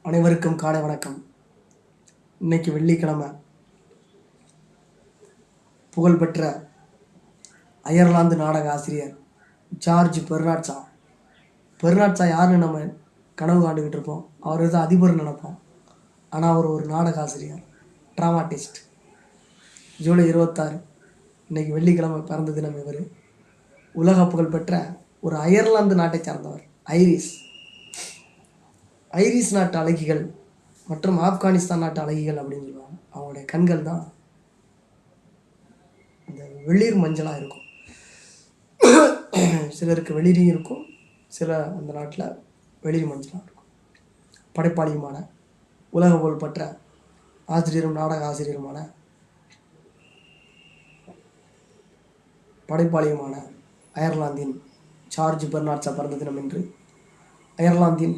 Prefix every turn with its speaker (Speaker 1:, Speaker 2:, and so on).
Speaker 1: அனைவருக்கும் காலை வணக்கம். இன்னைக்கு வெள்ளிக்கிழமை. புகழ்பெற்ற அயர்லாந்து நாடக ஆசிரியர் ஜார்ஜ் பெர்னாட்ஷா யாருன்னு நம்ம கனவு காண்டுக்கிட்டு இருப்போம். அவர் தான் அதிபர் நினைப்போம். ஆனால் அவர் ஒரு நாடக ஆசிரியர், ட்ராமாட்டிஸ்ட். ஜூலை 26 இன்னைக்கு வெள்ளிக்கிழமை பிறந்த தினம். இவர் உலக புகழ்பெற்ற ஒரு அயர்லாந்து நாட்டை சார்ந்தவர். ஐரிஷ் நாட்டு அழகிகள் மற்றும் ஆப்கானிஸ்தான் நாட்டு அழகிகள் அப்படின்னு சொல்லுவாங்க. அவங்களுடைய கண்கள் தான் இந்த வெளிர் மஞ்சளாக இருக்கும். சிலருக்கு வெளிரியும் இருக்கும், சில அந்த நாட்டில் வெளிர் மஞ்சளாக இருக்கும். படைப்பாளியுமான உலக புகழ்பெற்ற ஆசிரியரும் நாடக ஆசிரியருமான படைப்பாளியுமான அயர்லாந்தின் ஜார்ஜ் பெர்னாட்ஷா பிறந்த தினம் என்று அயர்லாந்தின்